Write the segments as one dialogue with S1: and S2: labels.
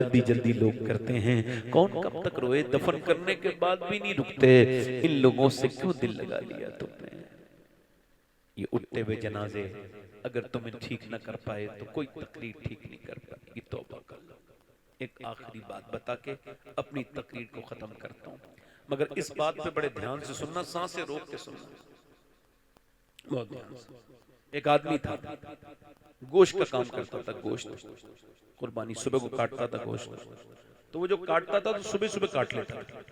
S1: जल्दी जल्दी लोग करते हैं, कौन कब तक रोए, दफन करने के बाद भी नहीं रुकते। इन लोगों से क्यों दिल लगा लिया तुमने। ये उठते हुए जनाजे अगर तुम्हें ठीक ना कर पाए तो कोई तकरीर ठीक नहीं कर पाएगी। तौबा कर लो। एक आखिरी बात बता के अपनी तकरीर को खत्म करता हूं, मगर इस बात पे बड़े ध्यान से सुनना, सांसें रोक के सुनना, बहुत ध्यान से। एक आदमी था, गोश्त का काम करता था, गोश्त कुर्बानी, सुबह को काटता था गोश्त। तो वो जो काटता था तो सुबह सुबह काट लेता था।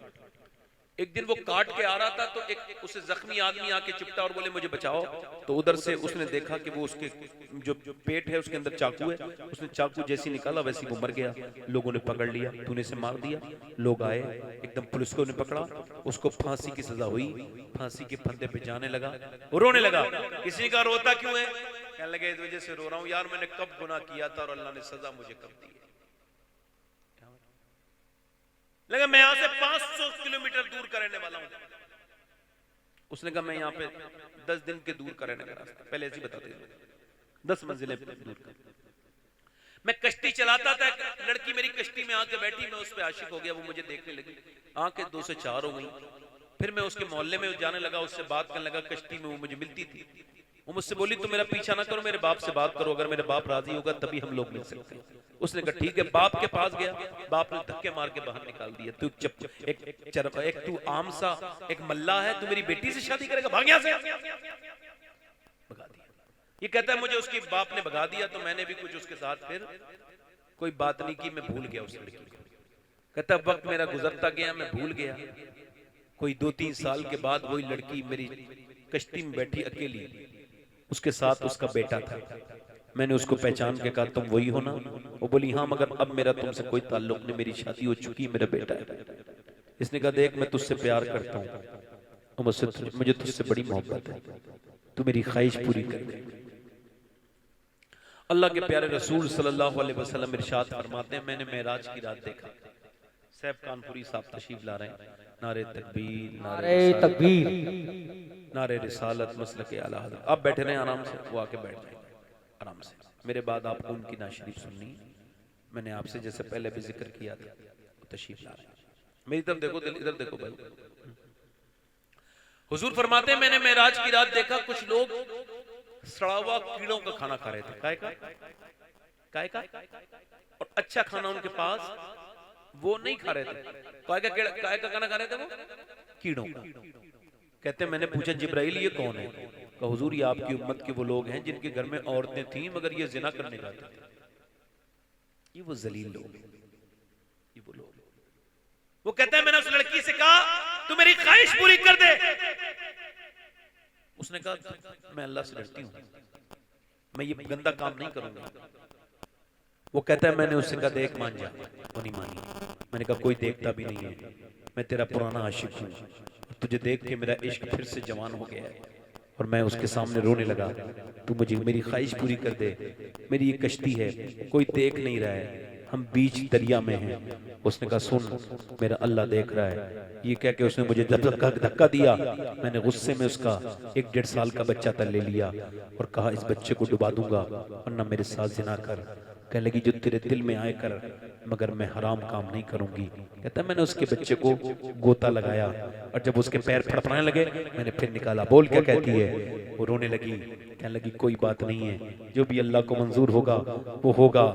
S1: एक दिन वो काट के आ रहा था तो एक उसे जख्मी आदमी आके चिपटा और बोले मुझे बचाओ। तो उधर से उसने देखा कि वो उसके जो पेट है उसके अंदर चाकू है। उसने चाकू जैसी निकाला वैसी वो मर गया। लोगों ने पकड़ लिया, तूने से मार दिया। लोग आए, एकदम पुलिस को ने पकड़ा, उसको फांसी की सजा हुई। फांसी के फंदे पे जाने लगा, रोने लगा। किसी का रोता क्यों है? कहने लगे इस वजह से रो रहा हूं यार, मैंने कब गुनाह किया था और अल्लाह ने सजा मुझे कब दी है। लगा मैं यहां से 500 किलोमीटर दूर का रहने वाला हूं। उसने कहा मैं यहां पे 10 दिन के दूर का रहने का रास्ता, पहले ऐसे बताते थे 10 मंजिलें दूर का। मैं कश्ती चलाता था, लड़की मेरी कश्ती में आके बैठी, मैं उस पर आशिक हो गया, वो मुझे देखने लगी, आंखें 2 से 4 हो गई। फिर मैं उसके मोहल्ले में जाने लगा, उससे बात करने लगा, कश्ती में वो मुझे मिलती थी। वो मुझसे बोली तुम मेरा पीछा ना करो, मेरे बाप से बात करो, अगर मेरे बाप राजी होगा तभी हम लोग मिल सकते हैं। उसने कहा ठीक है। बाप के पास गया, बाप ने धक्के मार के बाहर निकाल दिया। तू एक तू आम सा एक मल्ला है, तू मेरी बेटी से शादी करेगा, भाग यहां से। भगा दिया। ये कहता है मुझे उसकी बाप ने भगा दिया तो मैंने भी कुछ उसके साथ फिर कोई बात नहीं की, मैं भूल गया उस लड़की को। कहता वक्त मेरा गुजरता गया, मैं भूल गया। कोई 2-3 साल के बाद वही लड़की मेरी कश्ती में बैठी अकेली, उसके साथ उसका बेटा था। मैंने उसको पहचान के कहा तुम वही हो ना? वो बोली हाँ, मगर अब मेरा तुमसे कोई ताल्लुक नहीं, मेरी शादी हो चुकी, मेरा बेटा है। इसने कहा देख मैं तुझसे प्यार करता हूँ और मुझे तुझसे बड़ी मोहब्बत है, तू मेरी ख्वाहिश पूरी कर दे। अल्लाह के प्यारे रसूल सल्लल्लाहु अलैहि वसल्लम इरशाद फरमाते हैं मैंने मेराज की रात देखा। सैफ कानपुरी साहब तशरीफ ला रहे हैं। नारे तकबीर, नारे तकबीर, नारे रिसालत, मसलक आला हज़रत। आप बैठे रहे आराम से, वो आके बैठ जाए आराम से। मेरे बाद आपको उनकी नाशरीफ सुननी। मैंने आपसे जैसे पहले भी जिक्र किया था, तशरीफ ला रहे हैं। मेरी तरफ देखो, इधर देखो भाई। हुजूर फरमाते हैं मैंने मेराज की रात देखा, कुछ लोग सड़ा हुआ कीड़ों का खाना खा रहे थे। काय का और अच्छा खाना उनके पास वो नहीं खा रहे थे। काय का खाना खा रहे थे वो कीड़ों का। कहते मैंने पूछा जिब्राइल ये कौन है? कहा हुजूर ये आपकी उम्मत के वो लोग हैं जिनके घर में औरतें थीं मगर ये जिना करने जाते थे। ये वो जलील लोग, ये वो लोग। वो कहता है मैंने उस लड़की से कहा तू मेरी ख्वाहिश पूरी कर दे। उसने कहा मैं अल्लाह से डरती हूं, मैं ये गंदा काम नहीं करूंगा। वो कहता है मैंने उससे कहा देख मान जा, वो नहीं मानी। मैंने कहा कोई देखता भी नहीं है, मैं तेरा पुराना आशिक हूँ, तुझे देख के मेरा इश्क फिर से जवान हो गया है। और मैं उसके सामने रोने लगा, तू मुझे मेरी ख्वाहिश पूरी कर दे, मेरी ये कश्ती है, कोई देख नहीं रहा है, हम बीच दरिया में हैं। उसने कहा सुन मेरा अल्लाह देख रहा है। ये कह के उसने मुझे धक्का दिया। मैंने गुस्से में उसका 1-1.5 साल का बच्चा तक ले लिया और कहा इस बच्चे को डुबा दूंगा वरना मेरे साथ जिना कर। कहने लगी जो तेरे दिल में आए कर, मगर मैं हराम काम नहीं करूंगी। कहता मैंने उसके बच्चे को गोता लगाया और जब उसके पैर फड़फड़ाने लगे मैंने फिर निकाला। बोल क्या कहती है? वो रोने लगी, कहने लगी कोई बात नहीं है, जो भी अल्लाह को मंजूर होगा वो होगा,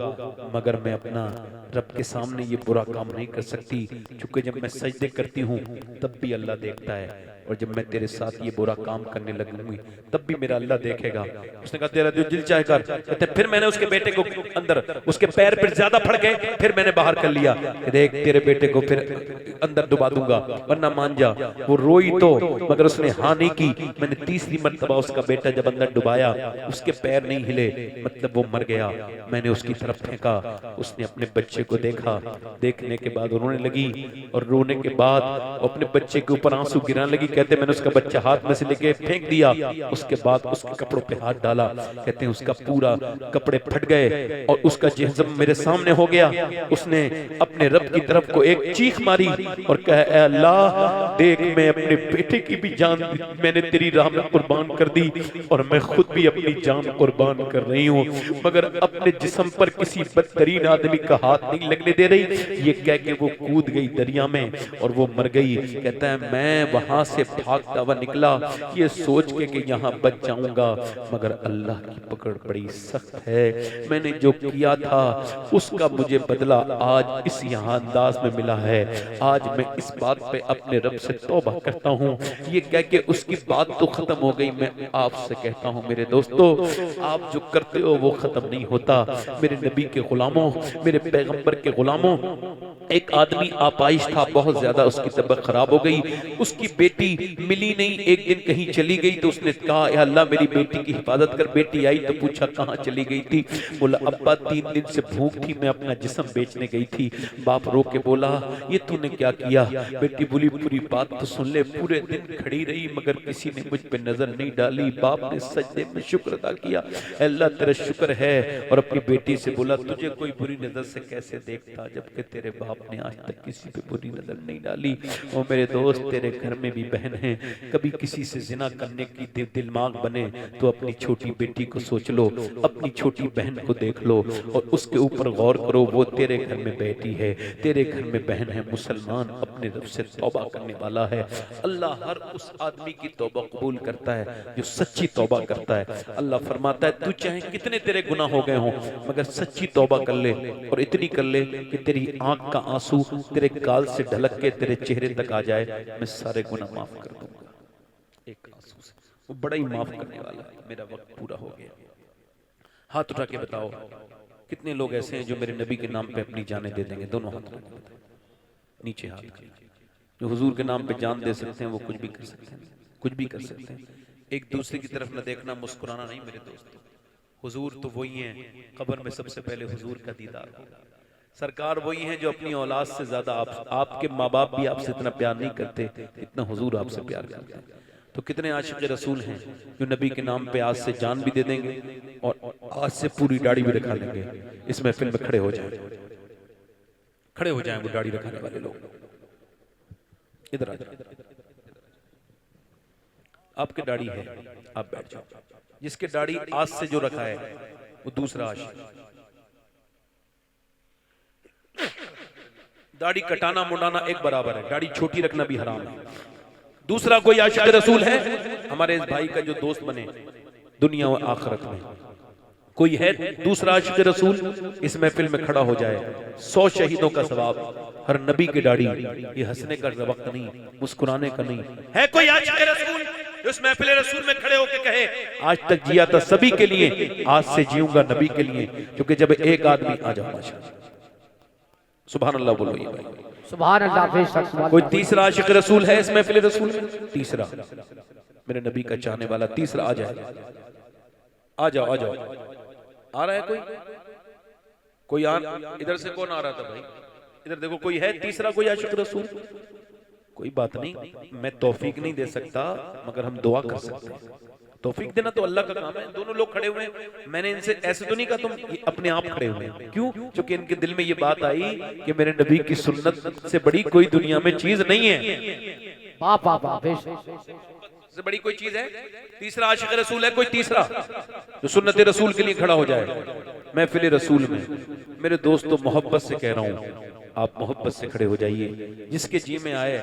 S1: मगर मैं अपना रब के सामने ये बुरा काम नहीं कर सकती, क्योंकि जब मैं सजदे करती हूँ तब भी अल्लाह देखता है और जब मैं तेरे साथ ये बुरा काम करने लगूंगी तब भी मेरा अल्लाह देखेगा। उसने कहा तेरा दिल चाहे कर। कहते फिर मैंने उसके बेटे को अंदर, उसके पैर फिर ज्यादा फड़ गए, फिर मैंने बाहर कर लिया कि देख तेरे बेटे को फिर अंदर डुबा दूंगा वरना मान जा। वो रोई तो मगर उसने हाँ नहीं की। मैंने तीसरी मर्तबा उसका बेटा जब अंदर डुबाया उसके पैर नहीं हिले, मतलब वो मर गया। मैंने उसकी तरफ फेंका, उसने अपने बच्चे को देखा, देखने के बाद रोने लगी और रोने के बाद अपने बच्चे के ऊपर आंसू गिराने लगी। कहते मैंने उसका बच्चा हाथ में से लेके फेंक दिया, उसके बाद उसके कपड़ों पे हाथ डाला। कहते हैं उसका पूरा कपड़े फट गए और उसका जिस्म मेरे सामने हो गया। उसने अपने रब की तरफ को एक चीख मारी और कहा ऐ अल्लाह देख मैं अपने बेटे की भी जान मैंने तेरी राह में कुर्बान कर दी और मैं खुद खुद भी अपनी जान कुर्बान कर रही हूँ, मगर अपने जिस्म पर किसी बदतरीन आदमी का हाथ नहीं लगने दे रही। ये कह के वो कूद गई दरिया में और वो मर गई। कहता है मैं वहां से भागता हुआ निकला ये सोच के कि यहाँ बच जाऊंगा, मगर अल्लाह की पकड़ बड़ी सख्त है। मैंने जो किया था उसका मुझे बदला आज इस यहाँ अंदाज में मिला है। आज मैं इस बात पे अपने रब से तौबा करता हूँ। ये कह के उसकी बात तो खत्म हो गई। मैं आपसे कहता हूँ मेरे दोस्तों, आप जो करते हो वो खत्म नहीं होता। मेरे नबी के गुलामों, मेरे पैगंबर के गुलामों, एक आदमी आपाइश था, बहुत ज्यादा उसकी तबीयत खराब हो गई। उसकी बेटी मिली नहीं, एक दिन कहीं चली गई तो उसने कहा या अल्लाह मेरी बेटी की हिफाजत कर। बेटी आई तो पूछा कहाँ चली गई थी? बोला अब्बा 3 दिन से भूख थी, मैं अपना जिस्म बेचने गई थी। बाप रो के बोला ये तूने क्या किया? बेटी बोली पूरी बात तो सुन ले। पूरे दिन खड़ी रही मगर किसी ने मुझ पे नजर नहीं डाली। बाप ने सजदे में शुक्र अदा किया, अल्लाह तेरा शुक्र है। और अपनी बेटी से बोला तुझे कोई बुरी नजर से कैसे देखता जबकि तेरे बाप ने आज तक किसी पे बुरी नजर नहीं डाली। और मेरे दोस्त तेरे घर में भी बहन है, कभी किसी से जिना करने की दिमाग बने तो अपनी छोटी बेटी को सोच लो, अपनी छोटी बहन को देख लो और उसके ऊपर गौर करो। वो तेरे घर में बेटी है, तेरे घर में बहन है, मुसलमान अपने रब से तौबा करने वाला है। अल्लाह हर उस आदमी की तौबा कबूल करता है जो सच्ची तौबा करता है। अल्लाह फरमाता है तू चाहे कितने तेरे गुनाह हो गए हों मगर सच्ची तौबा कर ले और इतनी कर ले कि तेरी आंख का आंसू तेरे गाल से ढलक के तेरे चेहरे तक आ जाए, मैं सारे गुनाह माफ कर दूंगा एक आंसू से। वो बड़ा ही माफ करने वाला है। मेरा वक्त पूरा हो गया। हाथ उठा के बताओ कितने लोग ऐसे हैं जो मेरे नबी के नाम पे अपनी जानें दे देंगे? दोनों हाथ उठा के बताओ, नीचे हाथ। जो हुजूर के नाम पे जान दे सकते हैं वो कुछ भी कर सकते हैं, कुछ भी कर सकते हैं। एक दूसरे की तरफ न देखना, मुस्कुराना नहीं मेरे दोस्तों। हुजूर तो वही हैं, कब्र में सबसे पहले हुजूर का दीदार होगा। सरकार वही है जो अपनी औलाद से ज्यादा आपके माँ बाप भी आपसे इतना प्यार नहीं करते इतना हुजूर आपसे प्यार करते हैं। तो कितने आशिक रसूल हैं जो नबी के नाम पे आज से जान भी दे देंगे और आज से पूरी दाढ़ी भी रखा लेंगे। इस महफिल में खड़े हो जाए, खड़े हो जाएं वो दाढ़ी रखने वाले लोग। इधर आ जाए, आपके दाढ़ी है आप बैठ जाओ। जिसके दाढ़ी आज से जो रखा है वो दूसरा आशिक। दाढ़ी कटाना मुंडाना एक बराबर है, दाढ़ी छोटी रखना भी हराम है। दूसरा कोई आशिक रसूल है हमारे इस भाई का जो दोस्त बने दुनिया और आखिरत में, कोई है दूसरा आशिक रसूल? इस महफिल में खड़ा हो जाए। 100 शहीदों का सवाब, हर नबी की दाढ़ी। ये हंसने का वक्त नहीं, मुस्कुराने का नहीं है। कोई आशिक रसूल उस महफिल रसूल में खड़े होकर कहे आज तक जिया था सभी के लिए, आज से जीऊंगा नबी के लिए। क्योंकि जब एक आदमी आ जाओ सुभान अल्लाह बोलो ये भाई
S2: सुभान अल्लाह।
S1: कोई तीसरा आशिक रसूल है इस महफिल रसूल में? तीसरा मेरे नबी का चाहने वाला तीसरा आ जाए। आ जाओ आ जाओ। आ रहा है कोई इधर से कौन आ रहा था भाई? इधर देखो कोई है तीसरा कोई आशिक रसूल? कोई बात नहीं, मैं तौफीक नहीं दे सकता मगर हम दुआ कर सकते हैं। तौफीक देना तो अल्लाह का काम है। दोनों लोग खड़े हुए हैं, मैंने इनसे ऐसे तो नहीं कहा तुम अपने आप खड़े हुए हैं। क्यों? क्योंकि इनके दिल में ये बात आई कि मेरे नबी की सुन्नत से बड़ी कोई दुनिया में चीज नहीं है। से बड़ी कोई चीज है? तीसरा आशिक रसूल है कोई तीसरा जो सुन्नत रसूल के लिए खड़ा हो जाए महफिल रसूल में? मेरे दोस्तों मोहब्बत से कह रहा हूँ आप मोहब्बत से खड़े हो जाइए। जिसके जी में आए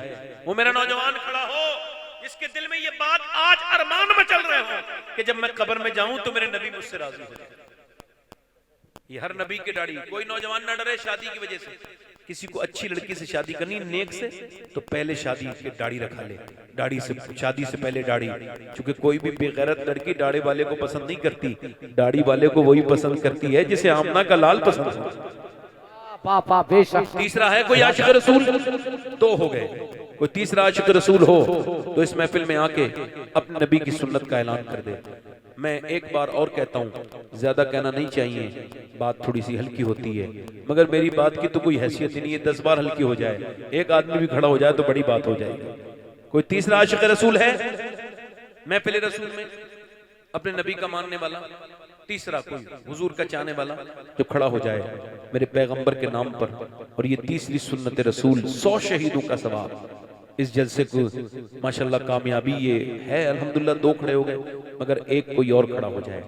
S1: वो मेरा नौजवान खड़ा हो, जिसके दिल में ये बात आज अरमान में चल रहे हो कि जब मैं कब्र में जाऊं तो मेरे नबी मुझसे राजी हो जाए। ये हर नबी की दाढ़ी। कोई नौजवान न डरे शादी की वजह से। किसी को अच्छी लड़की से शादी करनी नेक से तो पहले शादी की दाढ़ी रखा ले। दाढ़ी से शादी से पहले दाढ़ी, क्योंकि कोई भी बेगैरत लड़की दाढ़ी वाले को पसंद नहीं करती, दाढ़ी वाले को वही पसंद करती है जिसे आमना का लाल पसंद हो। तीसरा है कोई आशिक रसूल? तो हो गए। कोई तीसरा आशिक रसूल हो तो इस महफिल में आके अपने नबी की सुन्नत का ऐलान कर दे। मैं एक बार और कहता हूँ, ज्यादा कहना नहीं चाहिए, बात थोड़ी सी हल्की होती है, मगर मेरी बात की तो कोई हैसियत ही नहीं है। 10 बार हल्की हो जाए, एक आदमी भी खड़ा हो जाए तो बड़ी बात हो जाएगी। कोई तीसरा आशिक रसूल है महफिल रसूल में अपने नबी का मानने वाला? तीसरा कोई हुजूर का चाहने वाला जो खड़ा हो जाए मेरे पैगंबर के नाम पर। और ये तीसरी सुन्नत रसूल, 100 शहीदों का सवाब। इस जलसे को माशाल्लाह कामयाबी ये है अल्हम्दुलिल्लाह। 2 खड़े हो गए, मगर एक कोई और खड़ा हो जाए।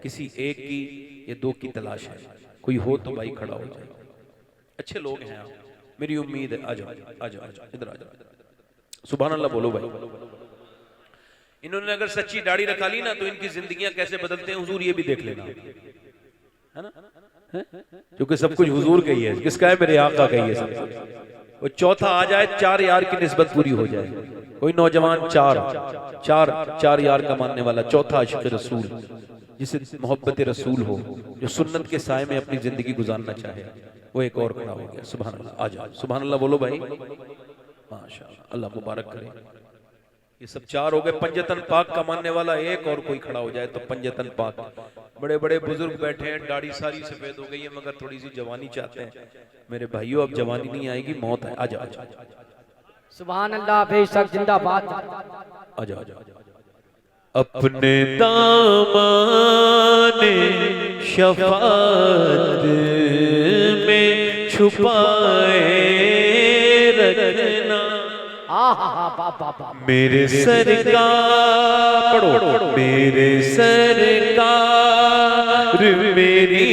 S1: किसी एक की या 2 की तलाश है, कोई हो तो भाई खड़ा हो जाए। अच्छे लोग हैं आप, मेरी उम्मीद है। आ जाओ आ जाओ आ जाओ, इधर आ जाओ। सुभान अल्लाह बोलो भाई। इन्होंने अगर सच्ची दाढ़ी रखा ली ना तो इनकी जिंदगियां कैसे बदलते हैं हुजूर ये भी देख लेना, है ना? क्योंकि सब कुछ हुजूर का ही है। किसका है? मेरे आका का ही है सब कुछ। वो चौथा आ जाए, 4 यार की निस्बत पूरी हो जाए। कोई नौजवान चार यार का मानने वाला, चौथा आशिक रसूल, जिसे मोहब्बत रसूल हो, जो सुन्नत के साए में अपनी जिंदगी गुजारना चाहे, वो एक और खड़ा हो गया। सुभान अल्लाह। आ जाओ, सुभान अल्लाह बोलो भाई। माशाअल्लाह, अल्लाह मुबारक करे। ये सब 4 हो गए। पंजतन पाक का मानने वाला एक और कोई खड़ा हो जाए तो पंजतन पाक। बड़े बड़े बुजुर्ग बैठे हैं, दाढ़ी सारी सफेद हो गई है, मगर थोड़ी सी जवानी चाहते हैं। मेरे भाइयों, अब जवानी नहीं आएगी, मौत है। आ जाओ आ जाओ
S2: सुभान अल्लाह बेशक जिंदाबाद।
S1: आ जाओ आ जाओ। अपने दामने शफाअत में छुपाए रखना मेरे सरकार, पढ़ो मेरे सरकार, मेरी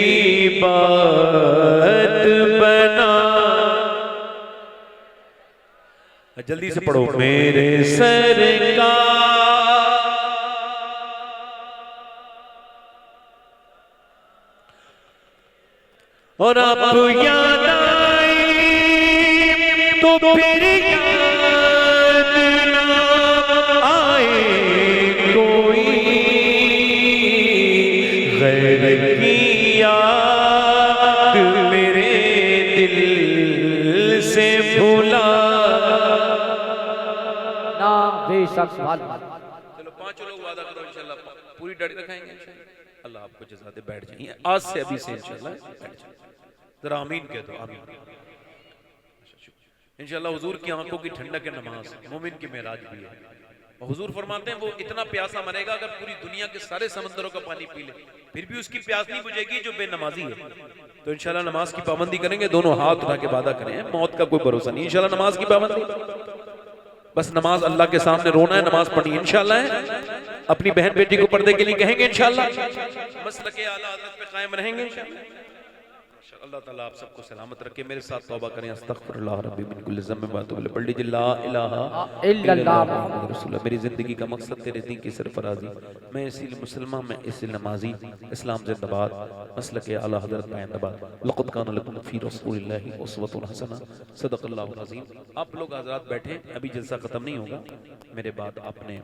S1: बात बना। जल्दी से पढ़ो, मेरे सरकार। और आप याद आए तो फिर याद ना आए कोई, गैर की याद मेरे दिल से भूला
S2: ना बेशक सुभान अल्लाह।
S1: चलो 5 लोग वादा करो इंशाल्लाह पूरी दाढ़ी रखाएंगे इंशाल्लाह। अल्लाह आपको जज़ा दे। बैठ जाइए आज से, अभी से इंशाल्लाह बैठ जाइए। जरा आमीन कह दो, आमीन। इंशाल्लाह हुजूर की आंखों की ठंडक है नमाज, मोमिन की मेराज भी है। और हुजूर फरमाते हैं वो इतना प्यासा मरेगा अगर पूरी दुनिया के सारे समंदरों का पानी पी ले, फिर भी उसकी प्यास नहीं बुझेगी जो बेनमाजी है। तो इंशाल्लाह नमाज की पाबंदी करेंगे, दोनों हाथ उठा के वादा करें। मौत का कोई भरोसा नहीं। इंशाल्लाह नमाज की पाबंदी, बस नमाज अल्लाह के सामने रोना है, नमाज पढ़नी है इंशाल्लाह है। अपनी बहन बेटी को पर्दे के लिए कहेंगे इंशाल्लाह, मसलके आला हज़रत पे कायम रहेंगे इंशाल्लाह। अल्लाह ताला आप सबको सलामत रखे। मेरे साथ तौबा करें। अस्तगफिरुल्लाह रब्बी मिन कुल्लि ज़म्बिन व अतूबु इलैह। पढ़ लीजिए ला इलाहा इल्लल्लाह मुहम्मदुर रसूलुल्लाह। मेरी जिंदगी का मकसद तेरे दीन की सरफराजी, मैं इसीलिए मुसलमान, मैं इसलिए नमाजी। इस्लाम जिंदाबाद, मसलके आला हज़रत जिंदाबाद। लक़द काना लकुम फ़ी रसूलिल्लाहि उस्वतुन हसना। सदक़ल्लाहुल अज़ीम। आप लोग हज़रात बैठे, अभी जलसा खत्म नहीं होगा। मेरे बाद आपने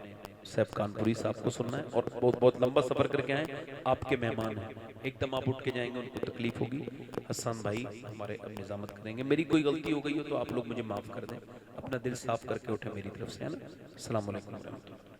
S1: सैफ कानपुरी साहब को सुनना है और बहुत लंबा सफर करके आए, आपके मेहमान हैं। एकदम आप उठ के जाएंगे, उनको तकलीफ होगी। हसन भाई हमारे अब निजामत करेंगे। मेरी कोई गलती हो गई हो तो आप लोग मुझे माफ कर दें। अपना दिल साफ करके उठे मेरी तरफ से, है ना। अस्सलाम वालेकुम।